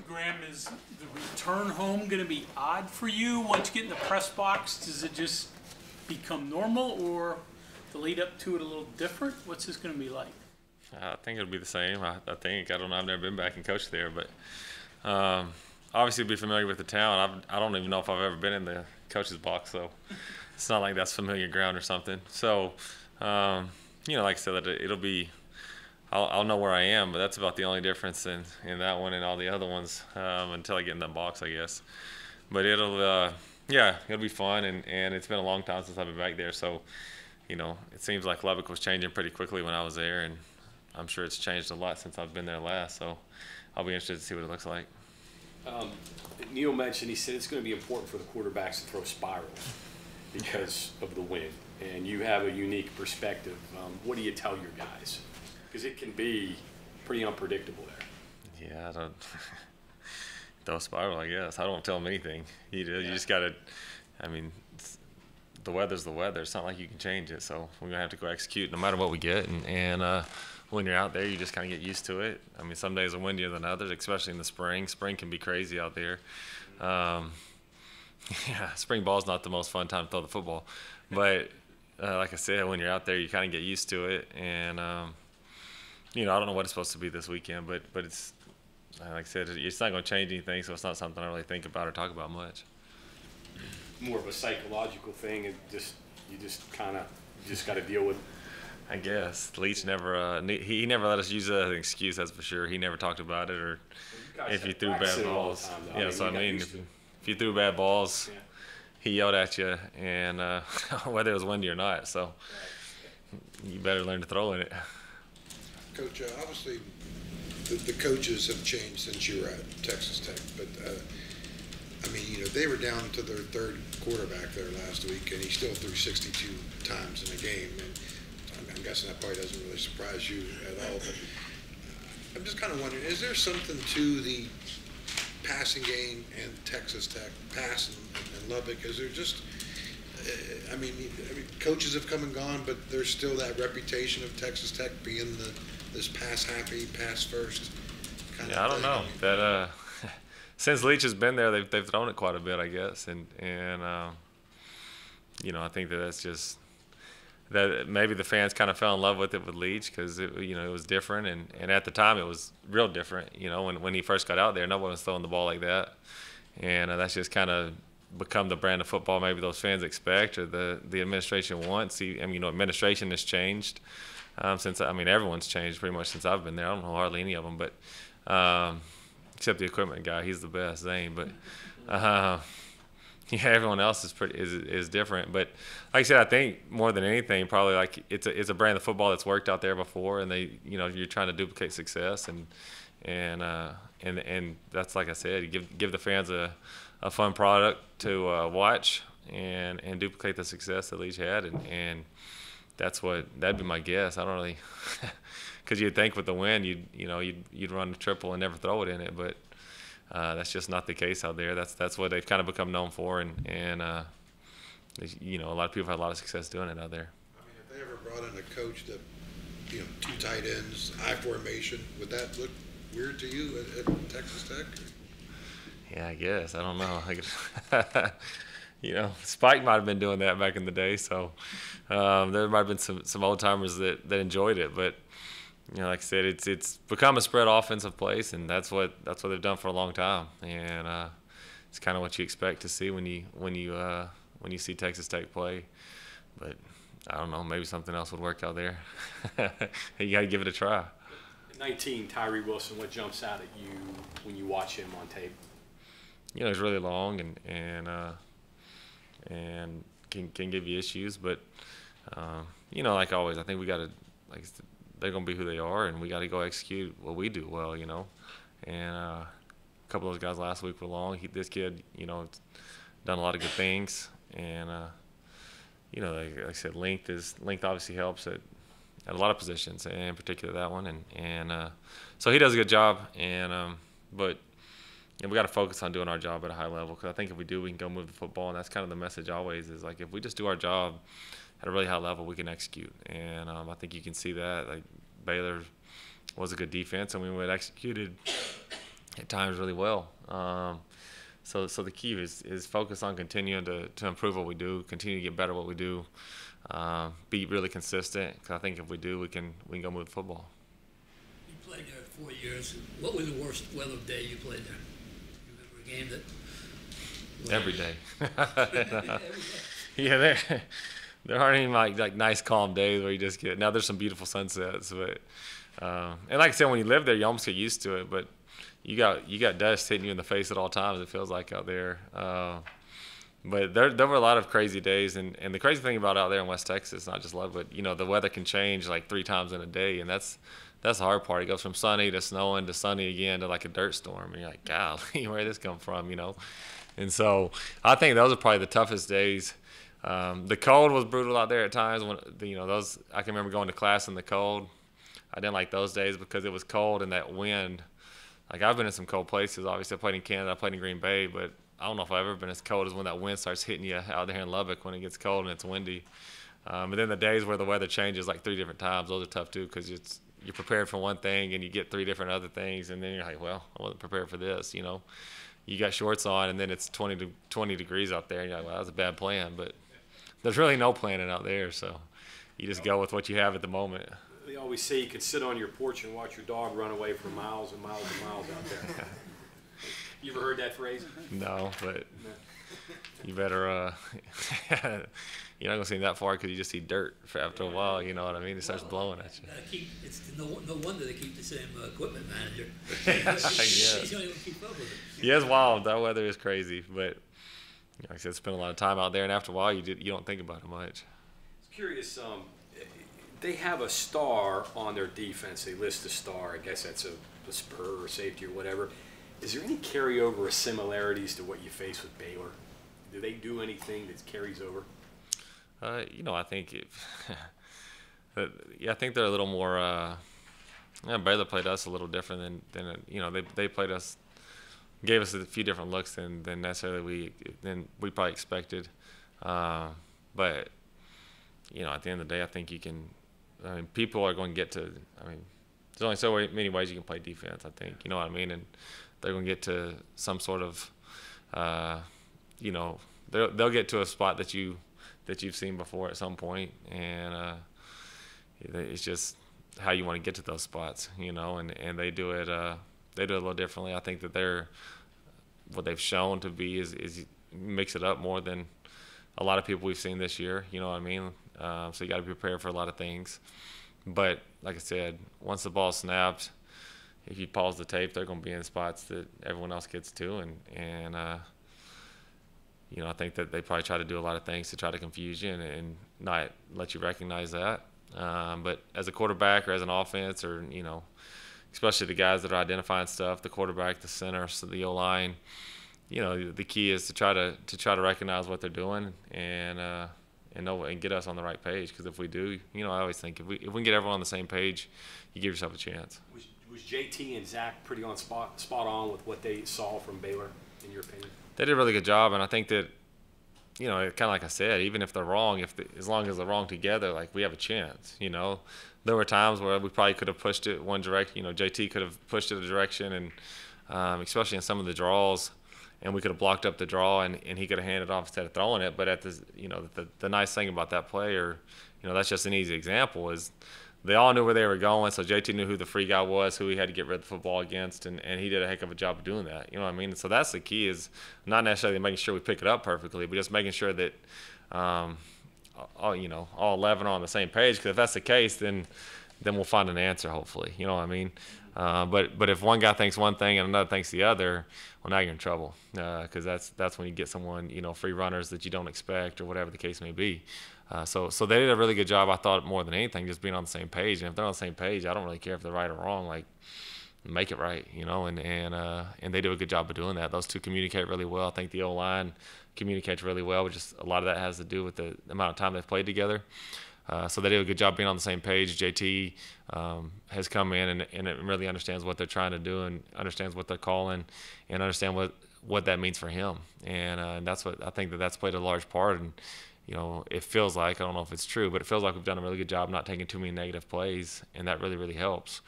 Graham, is the return home going to be odd for you once you get in the press box? Does it just become normal, or the lead up to it a little different? What's this going to be like? I think it'll be the same. I think. I don't know. I've never been back and coached there, but obviously be familiar with the town. I don't even know if I've ever been in the coach's box, so it's not like that's familiar ground or something. So, like I said, it'll be. I'll know where I am, but that's about the only difference in that one and all the other ones until I get in that box, I guess. But it'll be fun, and it's been a long time since I've been back there. So, it seems like Lubbock was changing pretty quickly when I was there, and I'm sure it's changed a lot since I've been there last. So I'll be interested to see what it looks like. Neil mentioned, he said it's going to be important for the quarterbacks to throw spirals because of the wind, and you have a unique perspective. What do you tell your guys? Because it can be pretty unpredictable there. Yeah, I don't throw spiral, I guess. I don't tell them anything. You just got to, the weather's the weather. It's not like you can change it, so we're going to have to go execute no matter what we get. And when you're out there, you just kind of get used to it. Some days are windier than others, especially in the spring. Spring can be crazy out there. Spring ball's not the most fun time to throw the football. But like I said, when you're out there, you kind of get used to it. And I don't know what it's supposed to be this weekend, but it's like I said, it's not going to change anything, so it's not something I really think about or talk about much. More of a psychological thing, and you just got to deal with it. I guess Leach never he never let us use it as an excuse. That's for sure. He never talked about it, or if you threw bad balls. If you threw bad balls, he yelled at you, and whether it was windy or not. So you better learn to throw in it. Coach, obviously the coaches have changed since you were at Texas Tech, but they were down to their third quarterback there last week, and he still threw 62 times in a game. And I'm guessing that probably doesn't really surprise you at all, but I'm just kind of wondering, is there something to the passing game and Texas Tech, pass and Lubbock? Is there just coaches have come and gone, but there's still that reputation of Texas Tech being this pass happy, pass first kind of thing. I don't know that since Leach has been there, they've thrown it quite a bit, I guess, and I think that's just that maybe the fans kind of fell in love with it with Leach because it was different, and at the time it was real different. When he first got out there, no one was throwing the ball like that, and that's just kind of become the brand of football maybe those fans expect or the administration wants. Administration has changed since everyone's changed pretty much since I've been there. I don't know hardly any of them, but except the equipment guy, he's the best, Zane. But everyone else is different. But like I said, I think more than anything, probably like it's a brand of football that's worked out there before, and you're trying to duplicate success, and that's like I said, you give the fans a fun product to watch and duplicate the success that Leach had, and that'd be my guess. I don't really, because you'd think with the wind you'd run the triple and never throw it in it, but that's just not the case out there. That's what they've kind of become known for, and a lot of people had a lot of success doing it out there. If they ever brought in a coach that two tight ends, I formation, would that look weird to you at Texas Tech? Yeah, I guess. I don't know. Spike might have been doing that back in the day, so there might have been some old timers that enjoyed it. But like I said, it's become a spread offensive place, and that's what they've done for a long time. And it's kind of what you expect to see when you see Texas Tech play. But I don't know, maybe something else would work out there. You got to give it a try. 19, Tyree Wilson. What jumps out at you when you watch him on tape? He's really long and can give you issues, but like always, I think we got to they're gonna be who they are, and we got to go execute what we do well, And a couple of those guys last week were long. This kid, done a lot of good things, and like I said, length obviously helps at a lot of positions, and in particular that one, and so he does a good job, and but. And we got to focus on doing our job at a high level, because I think if we do, we can go move the football, and that's kind of the message always is like if we just do our job at a really high level, we can execute. And I think you can see that. Like Baylor was a good defense, and we went executed at times really well. So the key is focus on continuing to improve what we do, continue to get better at what we do, be really consistent. Because I think if we do, we can go move football. You played there 4 years. What was the worst weather day you played there? You remember a game that? Every day. Every day. Yeah, there aren't even like nice calm days where you just get. Now there's some beautiful sunsets, but and like I said, when you live there, you almost get used to it. But you got dust hitting you in the face at all times. It feels like out there. But there were a lot of crazy days, and the crazy thing about out there in West Texas, not just love, but the weather can change like 3 times in a day, and that's the hard part. It goes from sunny to snowing to sunny again to like a dirt storm, and you're like, golly, where did this come from, And so I think those are probably the toughest days. The cold was brutal out there at times. When those, I can remember going to class in the cold. I didn't like those days because it was cold and that wind. Like I've been in some cold places. Obviously, I played in Canada. I played in Green Bay, but I don't know if I've ever been as cold as when that wind starts hitting you out there in Lubbock when it gets cold and it's windy. But then the days where the weather changes like 3 different times, those are tough too because you're prepared for one thing and you get 3 different other things, and then you're like, well, I wasn't prepared for this. You got shorts on and then it's 20 degrees out there, and you're like, well, that was a bad plan. But there's really no planning out there, so you just go with what you have at the moment. They always say you can sit on your porch and watch your dog run away for miles and miles and miles out there. You ever heard that phrase? No, but you better, you're not going to see that far because you just see dirt after a while, you know what I mean? It starts blowing at you. It's no wonder they keep the same equipment manager. Yeah. He's not even keep up with it. Yeah, it's wild. That weather is crazy, but like I said, spend a lot of time out there, and after a while, you don't think about it much. I'm curious, they have a star on their defense. They list a star. I guess that's a spur or safety or whatever. Is there any carryover or similarities to what you face with Baylor? Do they do anything that carries over? I think I think they're a little more. Baylor played us a little different than they played us, gave us a few different looks than necessarily we probably expected. But at the end of the day, I think you can. I mean, people are going to get to. I mean, there's only so many ways you can play defense. I think you know what I mean, and they're going to get to some sort of. They'll get to a spot that you've seen before at some point, and it's just how you want to get to those spots, and they do it a little differently. I think that what they've shown to be is mix it up more than a lot of people we've seen this year, you know what I mean? So you got to be prepared for a lot of things. But like I said, once the ball snaps, if you pause the tape, they're going to be in spots that everyone else gets to, and I think that they probably try to do a lot of things to try to confuse you and not let you recognize that. But as a quarterback or as an offense, or especially the guys that are identifying stuff, the quarterback, the center, so the O-line, the key is to try to recognize what they're doing and know and get us on the right page. Because if we do, I always think if we can get everyone on the same page, you give yourself a chance. Was JT and Zach pretty on spot on with what they saw from Baylor, in your opinion? They did a really good job, and I think that, kind of like I said, even if they're wrong, as long as they're wrong together, like we have a chance. There were times where we probably could have pushed it one direction. JT could have pushed it a direction, and especially in some of the draws, and we could have blocked up the draw, and he could have handed off instead of throwing it. But at the nice thing about that play, or that's just an easy example, is they all knew where they were going. So JT knew who the free guy was, who he had to get rid of the football against, and he did a heck of a job of doing that. You know what I mean? So that's the key, is not necessarily making sure we pick it up perfectly, but just making sure that all 11 are on the same page. Because if that's the case, then we'll find an answer, hopefully. You know what I mean? But if one guy thinks one thing and another thinks the other, well, now you're in trouble, because that's when you get someone, free runners that you don't expect, or whatever the case may be. So they did a really good job, I thought, more than anything, just being on the same page. And if they're on the same page, I don't really care if they're right or wrong. Like, make it right, and they do a good job of doing that. Those two communicate really well. I think the O-line communicates really well, but just a lot of that has to do with the amount of time they've played together. So they do a good job being on the same page. JT has come in and really understands what they're trying to do, and understands what they're calling, and understand what that means for him. And that's what I think that's played a large part. And it feels like, I don't know if it's true, but it feels like we've done a really good job not taking too many negative plays, and that really, really helps.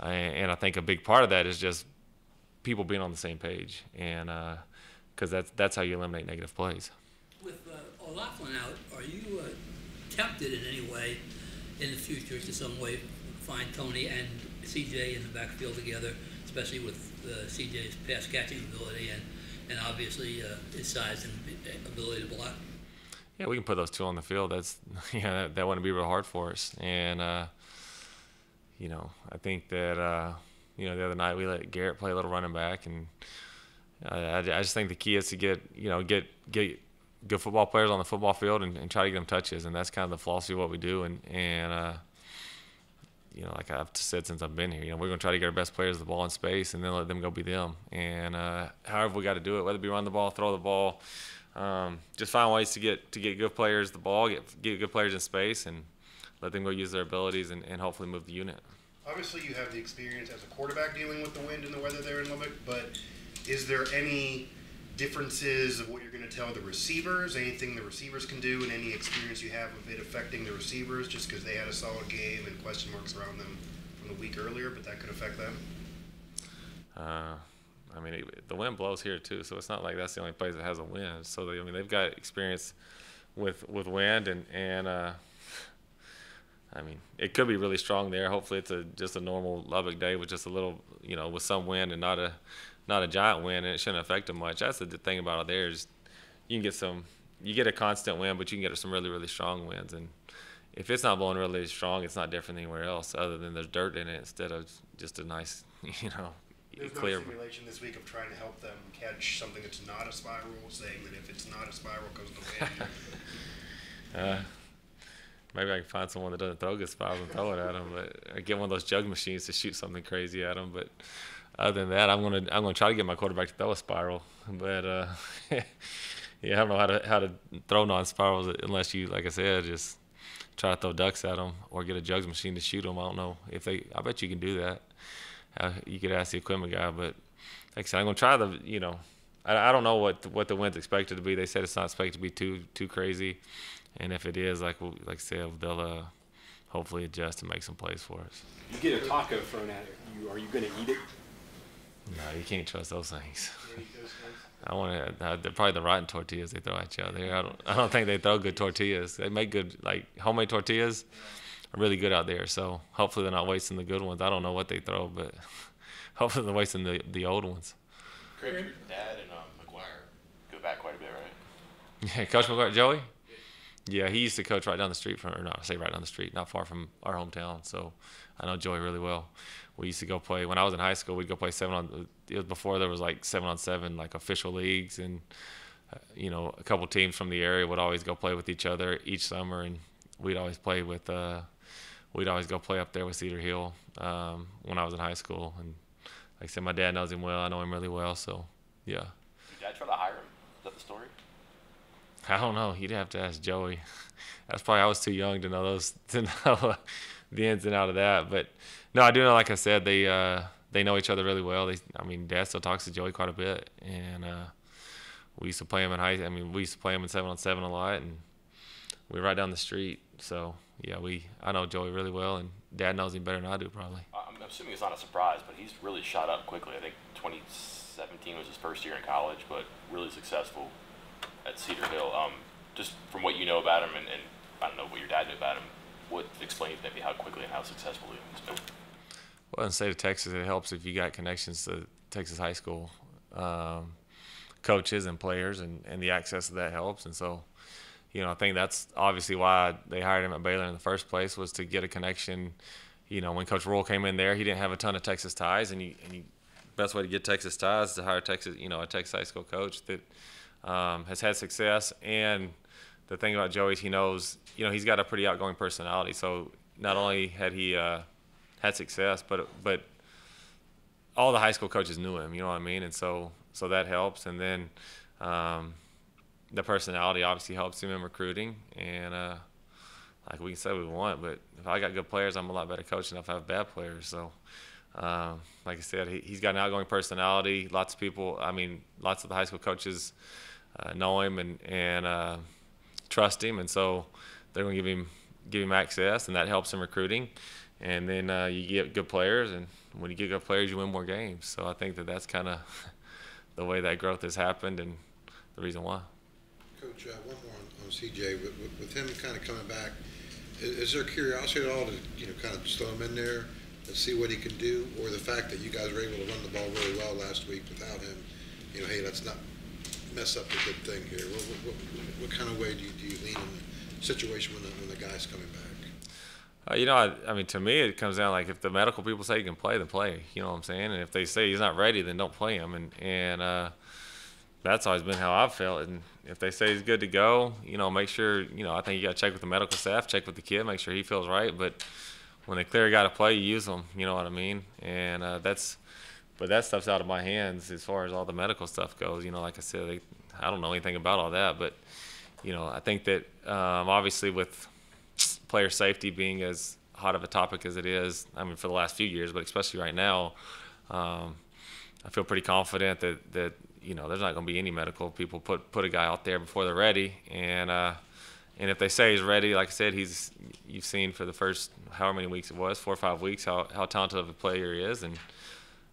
And I think a big part of that is just people being on the same page, and because that's how you eliminate negative plays. With O'Loughlin out, are you tempted in any way in the future to some way find Tony and CJ in the backfield together, especially with CJ's pass catching ability and obviously his size and ability to block? Yeah, we can put those two on the field. That's that wouldn't be real hard for us. And you know, I think that you know, the other night we let Garrett play a little running back, and I just think the key is to get good football players on the football field and try to get them touches, and that's kind of the philosophy of what we do. And you know, like I've said since I've been here, you know, we're going to try to get our best players the ball in space and then let them go be them. And however we got to do it, whether it be run the ball, throw the ball, just find ways to get good players the ball, get good players in space, and let them go use their abilities and hopefully move the unit. Obviously, you have the experience as a quarterback dealing with the wind and the weather there in Lubbock, but is there any differences of what you're going to tell the receivers, anything the receivers can do, and any experience you have of it affecting the receivers just because they had a solid game and question marks around them from the week earlier, but that could affect them? I mean, the wind blows here too, so it's not like that's the only place that has a wind. So I mean, they've got experience with wind, and I mean, it could be really strong there. Hopefully, it's just a normal Lubbock day with just a little, you know, with some wind and not a giant wind, and it shouldn't affect them much. That's the thing about it there is you get a constant wind, but you can get some really, really strong winds. And if it's not blowing really strong, it's not different than anywhere else other than there's dirt in it instead of just a nice, you know, There's clear. no simulation this week of trying to help them catch something that's not a spiral, saying that if it's not a spiral because of the wind. Maybe I can find someone that doesn't throw good spirals and throw it at them, but I get one of those jug machines to shoot something crazy at them. But other than that, I'm gonna try to get my quarterback to throw a spiral. But yeah, I don't know how to throw non-spirals unless you, like I said, just try to throw ducks at them or get a jugs machine to shoot them. I don't know if they. I bet you can do that. You could ask the equipment guy, but like I said, I'm gonna try the. You know, I don't know what the wind's expected to be. They said it's not expected to be too crazy. And if it is, like I said, they'll hopefully adjust and make some plays for us. You get a taco thrown at you. Are you going to eat it? No, you can't trust those things. They're probably the rotten tortillas they throw at you out there. I don't think they throw good tortillas. They make good, like, homemade tortillas are really good out there. So hopefully they're not wasting the good ones. I don't know what they throw, but hopefully they're wasting the old ones. Craig, your dad and McGuire go back quite a bit, right? Yeah, Coach McGuire, Joey? Yeah, he used to coach right down the street from, or not, I say right down the street, not far from our hometown. So I know Joey really well. We used to go play, when I was in high school, we'd go play it was before there was like 7-on-7, like official leagues. And, you know, a couple teams from the area would always go play with each other each summer. And we'd always play with, we'd always go play up there with Cedar Hill when I was in high school. And like I said, my dad knows him well. I know him really well. So, yeah. Did your dad try to hire him? Is that the story? I don't know. You'd have to ask Joey. That's probably, I was too young to know the ins and out of that. But no, I do know. Like I said, they know each other really well. Dad still talks to Joey quite a bit, and we used to play him we used to play him in 7-on-7 a lot, and we were right down the street. So yeah, I know Joey really well, and Dad knows him better than I do probably. I'm assuming it's not a surprise, but he's really shot up quickly. I think 2017 was his first year in college, but really successful at Cedar Hill. Just from what you know about him, and I don't know what your dad knew about him, what explains maybe how quickly and how successful he's been? Well, in the state of Texas, it helps if you got connections to Texas high school coaches and players, and the access to that helps. And so, you know, I think that's obviously why they hired him at Baylor in the first place, was to get a connection. You know, when Coach Roll came in there, he didn't have a ton of Texas ties, and best way to get Texas ties is to hire a Texas high school coach that has had success. And the thing about Joey is he knows, you know, he's got a pretty outgoing personality. So not only had he had success, but all the high school coaches knew him, you know what I mean? And so that helps. And then the personality obviously helps him in recruiting. And like we can say we want, but if I got good players, I'm a lot better coach than if I have bad players. So like I said, he's got an outgoing personality. Lots of the high school coaches know him and trust him, and so they're going to give him access, and that helps in recruiting. And then you get good players, and when you get good players, you win more games. So I think that that's kind of the way that growth has happened and the reason why. Coach, one more on CJ. With him kind of coming back, is there curiosity at all to kind of just throw him in there and see what he can do, or the fact that you guys were able to run the ball really well last week without him? Hey, let's not mess up the good thing here. What kind of way do you lean in a situation when the guy's coming back? I mean, to me, it comes down like if the medical people say he can play, then play. You know what I'm saying? And if they say he's not ready, then don't play him. And that's always been how I've felt. And if they say he's good to go, make sure, I think you got to check with the medical staff, check with the kid, make sure he feels right. But when they clear a guy to play, you use them. You know what I mean? And but that stuff's out of my hands as far as all the medical stuff goes. Like I said, I don't know anything about all that. But, I think that obviously with player safety being as hot of a topic as it is, I mean, for the last few years, but especially right now, I feel pretty confident that there's not going to be any medical people put a guy out there before they're ready. And if they say he's ready, like I said, you've seen for the first however many weeks it was, 4 or 5 weeks, how talented of a player he is. And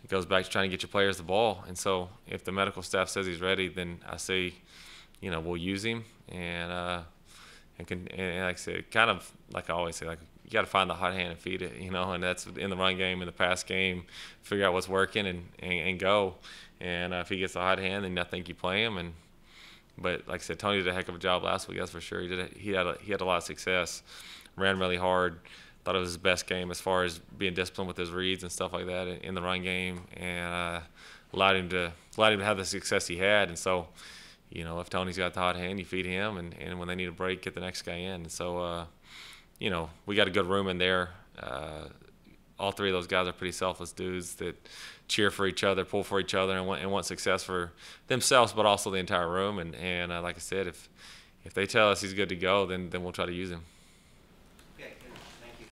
it goes back to trying to get your players the ball. And so if the medical staff says he's ready, then I say, we'll use him. And like I said, kind of like I always say, like you got to find the hot hand and feed it, and that's in the run game, in the pass game, figure out what's working and go. And if he gets the hot hand, then I think you play him. But like I said, Tony did a heck of a job last week, that's for sure. He had a lot of success, ran really hard. Thought it was his best game as far as being disciplined with his reads and stuff like that in the run game, and allowed him to have the success he had. And so, if Tony's got the hot hand, you feed him, and when they need a break, get the next guy in. And so, we got a good room in there. All three of those guys are pretty selfless dudes that cheer for each other, pull for each other, and want success for themselves, but also the entire room. And like I said, if they tell us he's good to go, then we'll try to use him.